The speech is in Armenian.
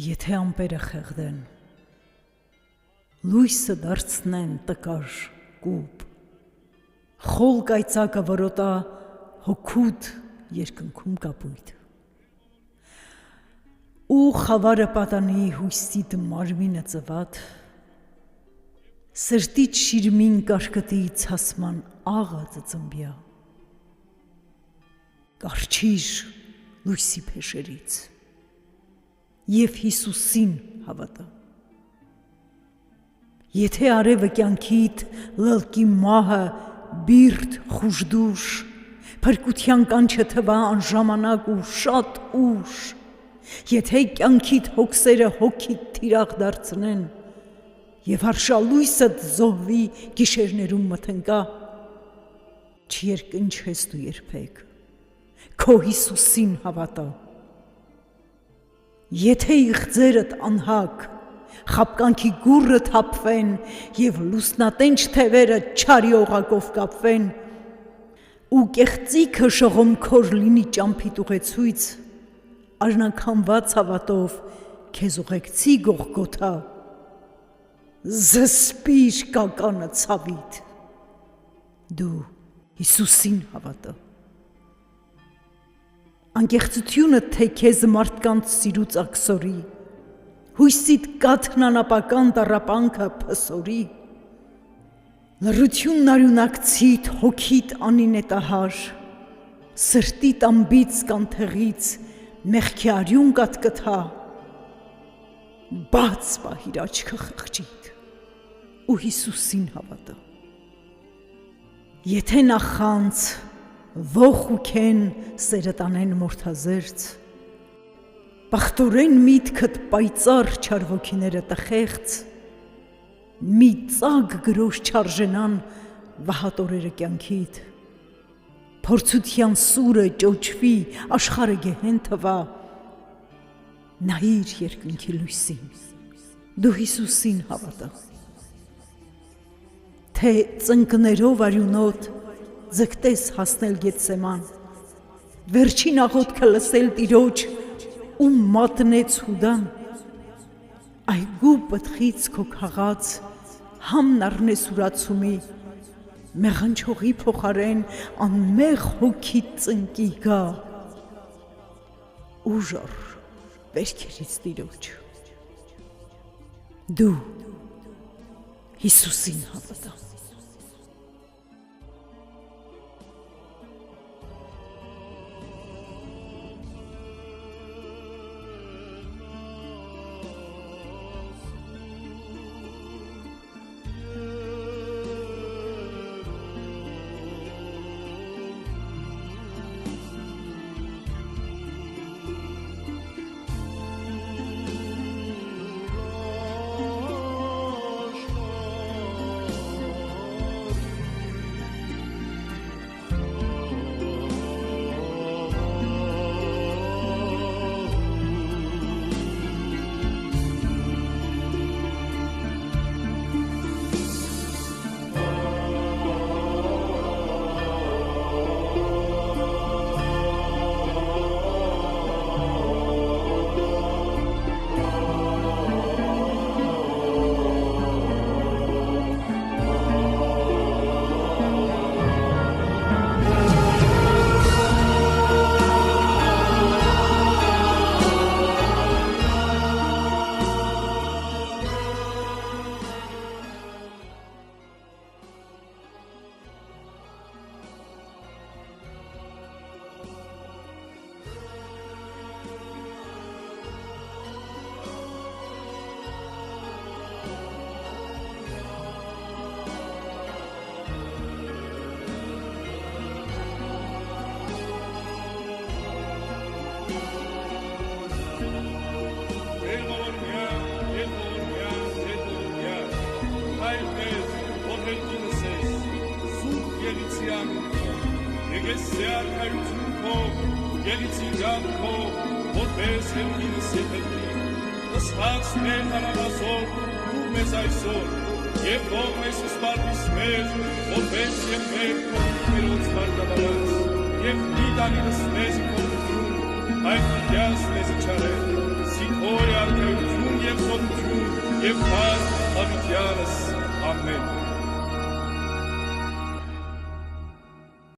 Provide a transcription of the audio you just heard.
Եթե ամպերը խեղդեն, լույսը դարձնեն տկար կուպ, խոլ կայծակը որոտա հոգուտ երկնքում կապույտ, ու խավարը պատանի հույսիտ մարմինը ծվատ, սրտիտ շիրմին կարկտի ցասման աղը ծծմբյա, կառչիր լույսի փեշերից և Հիսուսին հավատա։ Եթե արևը կյանքիդ լլկի մահը բիրտ խուժդուշ, փրկության կանչը թվա անժամանակ ու շատ ուշ, եթե կյանքիդ հոգսերը հոգիդ թիրախ դարձնեն, և հարշալույսդ զոհվի գիշերներում մթնկա, չերկնչես դու երբեք, քո Հիսուսին հավատա։ Եթե իղձերդ անհակ, խապկանքի գուրը թափվեն և լուսնատենչ թևերը չարի օղակով կապվեն, ու կեղծիքը շողոմքոր լինի ճամփիդ ուղեցույց, արնաքանված հավատով քեզ ուղեկցի Գողգոթա, զսպիր կականը ցավիդ, դու Հիսուսին հավատա։ Անկեղծությունը թե քեզ մարդկանց սիրուց աքսորի, հույսիդ կաթն անապական տառապանքը փսորի, լռությունն արյունակցիդ հոգիդ անինետահար, սրտիդ ամբից կանթեղից մեղքի արյուն կատկթա, բաց պահիր աչքը խղճիդ ու Հիսուսին հավատա։ Եթե նախանց ոխ ու քեն սերդ անեն մորթազերծ, բախտորեն միտքդ պայծառ չար ոգիները տխեղծ, մի ծակ գրոշ չարժենան վահատորերը կյանքիդ, փորձության սուրը ճոճվի, աշխարհը գեհեն թվա, նայիր երկնքի լույսին, դու Հիսուսին հավատա։ Թե ծնկներով արյունոտ ձգտես հասնել Գեթսեման, վերջին աղոթքը լսել Տիրոջ, ում մատնեց Հուդան, այգու պտղից քո քաղած համն առնես ուրացումի, մեղանչողի փոխարեն անմեղ հոգիդ ծնկի գա, ուժառ վերքերից Տիրոջ, դու Հիսուսին հավատա։ Եգես է արքայություն քո, ելիցի գան քո, որպես հելքինս և հելքին, ըսհաց մեր հարավազոր, դուր մեզ այսօր, և թող մեզ սպարդիս մեր, որպես և մեր քոմքերոց բարգավարած, և մի տանինս մեզ քոմքրում, այդ դյաս մեզ իչարել, սիքոր է արքայություն և սոտություն, և պար հավիտյանս ամեն։